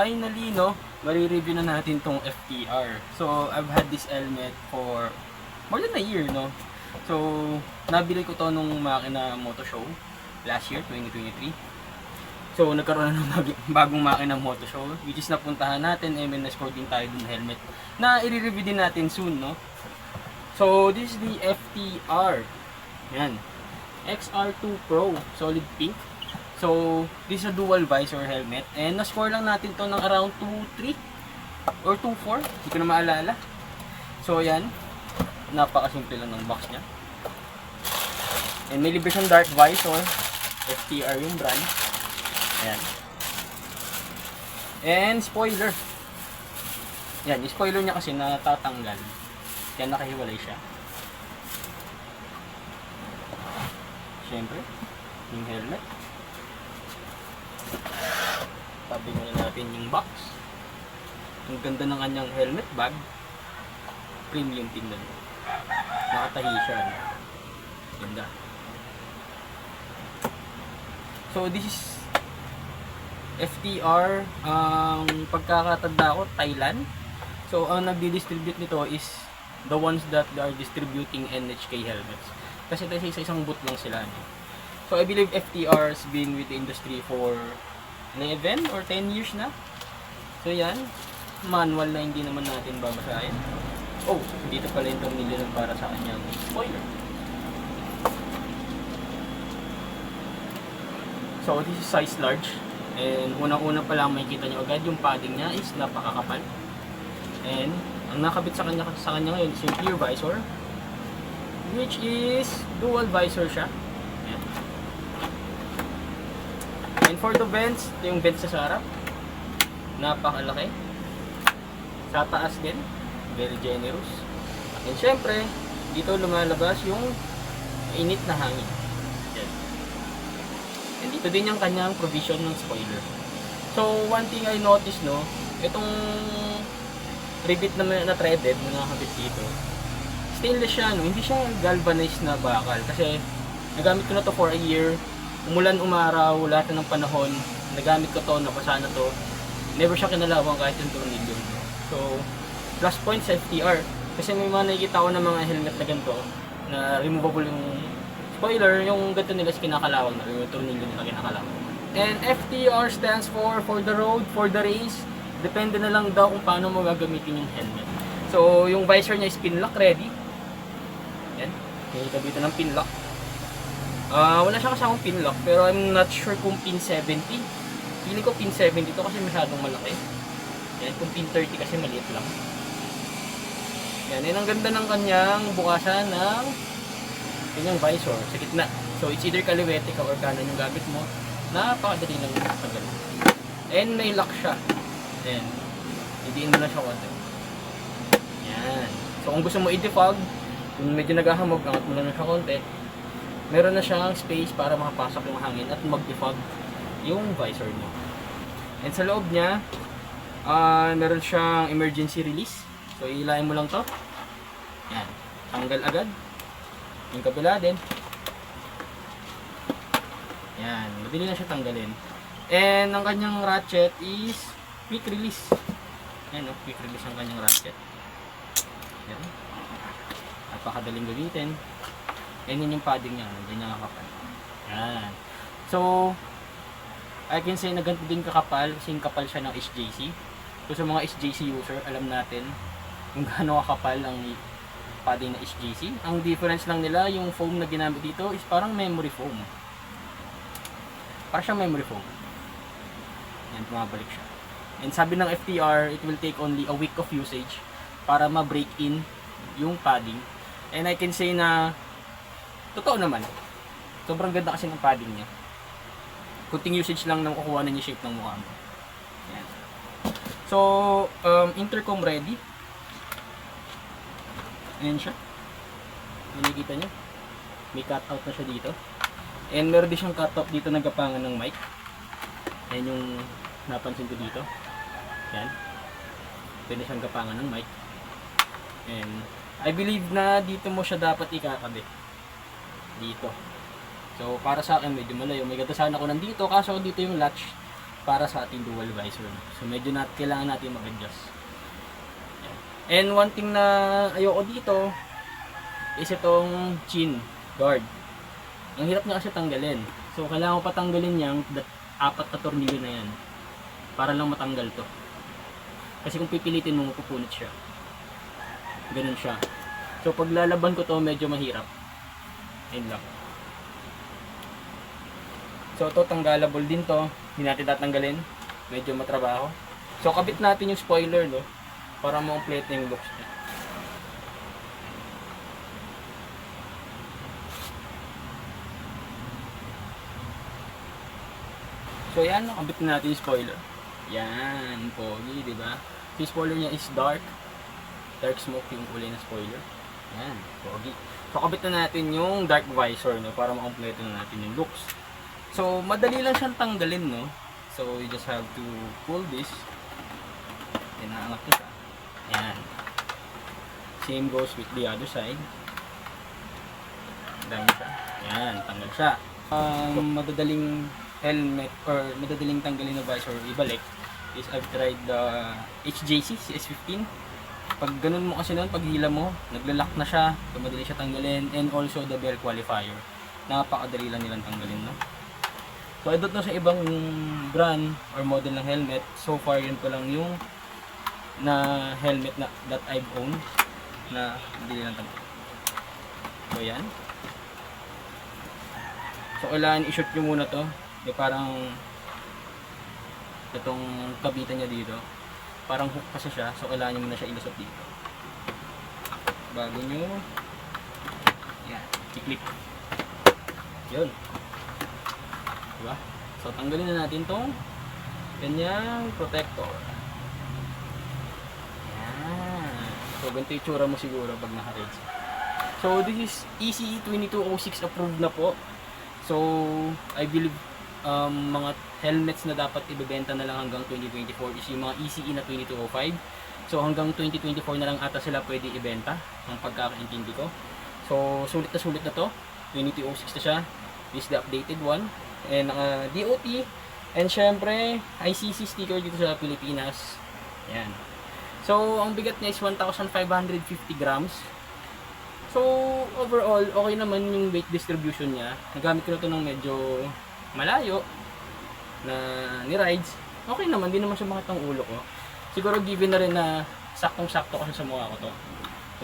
finally, no, mari-review na natin tong FTR. So, I've had this helmet for more than a year, no. So, nabili ko to nung makina moto show last year, 2023. So, nagkaroon na ng bagong makina moto show, which is napuntahan natin, MNS4 din tayo dun helmet na i-review din natin soon, no. So, this is the FTR. Yan. XR2 Pro, solid pink. So, this is a dual visor helmet. And na-score lang natin to ng around 2.3 or 2.4. Hindi ko na maalala. So, yan. Napakasimple lang ng box niya. And may libre siyang dark visor. FTR yung brand. Ayan. And spoiler. Yan, yung spoiler niya kasi natatanggal. Kaya nakahiwalay siya. Siyempre, yung helmet. Tabi muna natin yung box. Ang ganda ng kanyang helmet bag. Premium tingnan mo. Nakatahi siya. Ganda. So this is FTR. Ang pagkakatanda ko, Thailand. So ang nagdi-distribute nito is the ones that are distributing NHK helmets. Kasi sa isang boot lang sila. So I believe FTR has been with the industry for 11 or 10 years na. So yan, manual na hindi naman natin babasahin. Oh, dito pala yung tornilyo para sa kanyang spoiler. So this is size large. And unang-una pa lang makikita nyo agad yung padding niya is napakakapal. And ang nakabit sa kanya ngayon is yung clear visor, which is dual visor siya. Ayan. And for the vents, ito yung vents sa harap. Napakalaki. Sa taas din, very generous. And syempre, dito lumalabas yung init na hangin. Ayan. And dito din yung kanyang provision ng spoiler. So, one thing I noticed, no, itong rivet na threaded na nakakabit dito, stainless siya, no? Hindi siya galvanized na bakal. Kasi, nagamit ko na to for a year. Umulan, umaraw, lahat na ng panahon, nagamit ko to, napasa na to. Never siya kinalawang kahit yung tornilyo. So, plus point sa FTR. Kasi may mga nakikita ko ng mga helmet na ganito, na removable yung spoiler, yung ganito nila is kinakalawang na, yung tornilyo nila kinakalawang. And FTR stands for the road, for the race. Depende na lang daw kung paano mo gagamitin yung helmet. So, yung visor niya is pin lock ready. Yan. Nakikita dito ng pin lock. Wala siya kasamang pin lock, pero I'm not sure kung pin 70. Feeling ko pin 70 to kasi masyadong malaki. Yan, kung pin 30 kasi maliit lang. Yan, yun ang ganda ng kanyang bukasan ng kanyang visor sa gitna. So, it's either kaliwete ka or kanan yung gamit mo. Napakadali lang yung tagal. And may lock siya. Yan. Hidiin mo na siya konti. Yan. So, kung gusto mo i-defog, kung medyo naghahamog, angat mo lang siya konti. Meron na siyang space para makapasok yung hangin at mag-defog yung visor mo. And sa loob niya, meron siyang emergency release. So, ilayin mo lang to. Yan. Tanggal agad. Yung kabila din. Yan. Madali na siya tanggalin. And ang kanyang ratchet is quick release. Yan, no? Quick release ang kanyang ratchet. Yan. Napakadaling gamitin. And yun yung padding niya. Hindi niya kakapal. Yan. So, I can say na ganito din kakapal kasi kapal siya ng SJC. So, sa mga SJC user, alam natin kung gaano kakapal ang padding na SJC. Ang difference lang nila, yung foam na ginamit dito is parang memory foam. Parang siyang memory foam. Yan, pumabalik siya. And sabi ng FTR, it will take only a week of usage para ma-break in yung padding. And I can say na totoo naman. Sobrang ganda kasi ng padding niya. Kunting usage lang nang kukuha na niya shape ng mukha mo. Yan. So, intercom ready. Ayan siya. Nakikita niyo. May cutout na siya dito. And meron din siyang cutout dito na gapangan ng mic. Ayan yung napansin ko dito. Yan. Pwede siyang gapangan ng mic. And I believe na dito mo siya dapat ikakabit. Dito. So para sa akin medyo malayo. May gata sana ako nandito kaso dito yung latch para sa ating dual visor. So medyo kailangan natin mag-adjust. And one thing na ayoko dito is itong chin guard. Ang hirap na kasi tanggalin. So kailangan ko patanggalin yung 4 na tornilyo na yan para lang matanggal to. Kasi kung pipilitin mo, mapupunit siya. Ganun siya. So pag lalaban ko to, medyo mahirap. Ayun lang. So ito tanggalable din to. Hindi natin tatanggalin. Medyo matrabaho. So kabit natin yung spoiler, no, para ma-complete yung looks niya. So yan, nakabit na natin yung spoiler. Yan, pogi, di ba? Yung spoiler niya is dark smoke yung kulay na spoiler. Yan, pogi. So kabit na natin yung dark visor, no, para ma-complete na natin yung looks. So madali lang siyang tanggalin, no. So you just have to pull this. Inaangat ko siya. Yan. Same goes with the other side. Dami siya. Yan, tanggal siya. Madadaling helmet or madadaling tanggalin na visor ibalik is I've tried the HJC CS15. Pag ganun mo kasi noon, pag hila mo, naglalak na siya, so madali siya tanggalin, and also the bell qualifier. Napakadali lang nilang tanggalin, no? So I don't know sa ibang brand or model ng helmet, so far yun pa lang yung na helmet na that I've owned na hindi lang tanggalin. So yan. So kailangan i-shoot nyo muna to. Yung parang itong kabitan niya dito. Parang hook kasi siya. So kailangan nyo muna siya ilusot dito. Bago nyo yan, i-click. Yun. Diba? So tanggalin na natin tong kanyang protector. Yan. So ganito yung tsura mo siguro pag naka-raise. So this is ECE 2206 approved na po. So I believe mga helmets na dapat ibebenta na lang hanggang 2024 is yung mga ECE na 2205. So hanggang 2024 na lang ata sila pwede ibenta, ang pagkakaintindi ko. So sulit na to. 2206 na siya. This is the updated one. And DOT. And syempre ICC sticker dito sa Pilipinas. Yan. So ang bigat niya is 1,550 grams. So overall okay naman yung weight distribution niya. Nagamit ko na to ng medyo malayo na ni rides. Okay naman, di naman siya makitang ulo ko. Siguro given na rin na saktong-sakto kasi sa mukha ko to.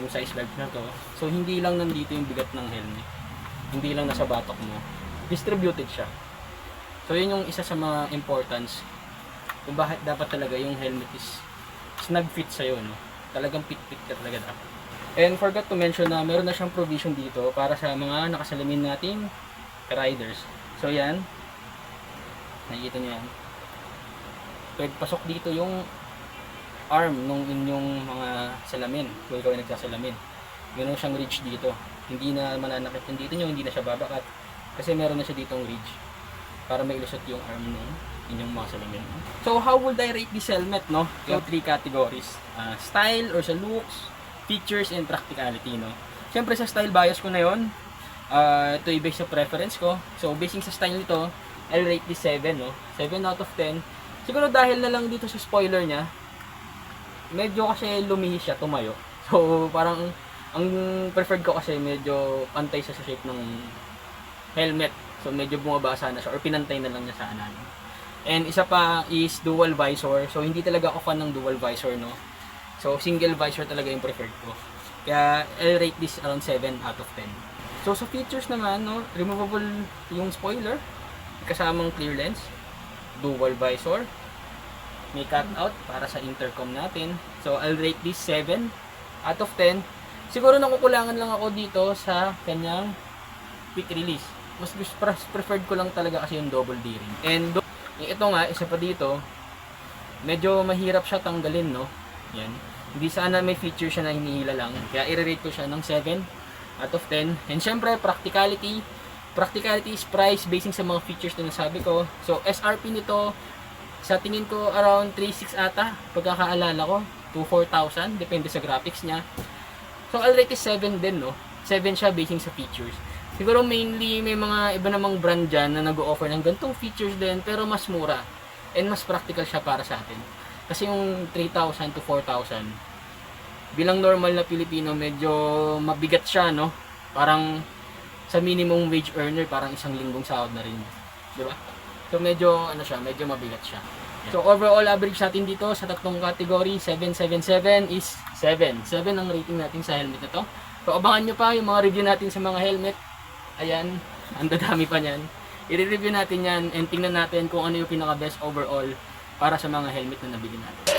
Yung size bag na to. So hindi lang nandito yung bigat ng helmet. Hindi lang nasa batok mo. Distributed siya. So yun yung isa sa mga importance kung bakit dapat talaga yung helmet is snug fit sa'yo, no? Talagang fit-fit ka talaga dapat. And forgot to mention na meron na siyang provision dito para sa mga nakasalamin nating riders. So yan, nakikita nyo yan. Pwede pasok dito yung arm ng inyong mga salamin kung ikaw ay nagsasalamin. Meron siyang ridge dito. Hindi na mananakit yung dito nyo, hindi na siya babakat. Kasi meron na siya ditong ridge para mailusot yung arm ng inyong mga salamin. So how would I rate this helmet, no? So 3 categories. Style or sa looks, features, and practicality, no? Siyempre sa style bias ko na yon. Ito yung base sa preference ko. So basing sa style nito, I'll rate this 7, no? 7 out of 10. Siguro dahil na lang dito sa spoiler niya, medyo kasi lumihis siya, tumayo. So parang ang preferred ko kasi medyo pantay sa shape ng helmet. So medyo bumabasa na siya or pinantay na lang niya sa anan. And isa pa is dual visor. So hindi talaga ako fan ng dual visor, no? So single visor talaga yung preferred ko. Kaya I'll rate this around 7 out of 10. So sa features naman, no, removable yung spoiler, kasamang clear lens, dual visor, may cutout para sa intercom natin. So I'll rate this 7 out of 10. Siguro nakukulangan lang ako dito sa kanyang quick release. Mas preferred ko lang talaga kasi yung double D-ring. And ito nga, isa pa dito, medyo mahirap siya tanggalin, no? Yan. Hindi sana may feature siya na hinihila lang. Kaya i-rate ko siya ng 7 out of 10. And syempre, practicality. Practicality is price basing sa mga features na nasabi ko. So, SRP nito, sa tingin ko around 3,600 ata. Pagkakaalala ko, 2,400. Depende sa graphics niya. So, I'll rate is 7 din, no? 7 siya basing sa features. Siguro mainly may mga iba namang brand dyan na nag-o-offer ng gantong features din pero mas mura. and mas practical siya para sa atin. Kasi yung 3,000 to 4,000, bilang normal na Pilipino, medyo mabigat siya, no? Parang sa minimum wage earner, parang isang linggong sahod na rin. Di ba? So medyo, ano siya, medyo mabigat siya. So overall average natin dito sa tatlong category, 777 is 7. 7 ang rating natin sa helmet na to. So abangan nyo pa yung mga review natin sa mga helmet. Ayan, ang dadami pa niyan. I-review natin yan and tingnan natin kung ano yung pinaka best overall para sa mga helmet na nabili natin.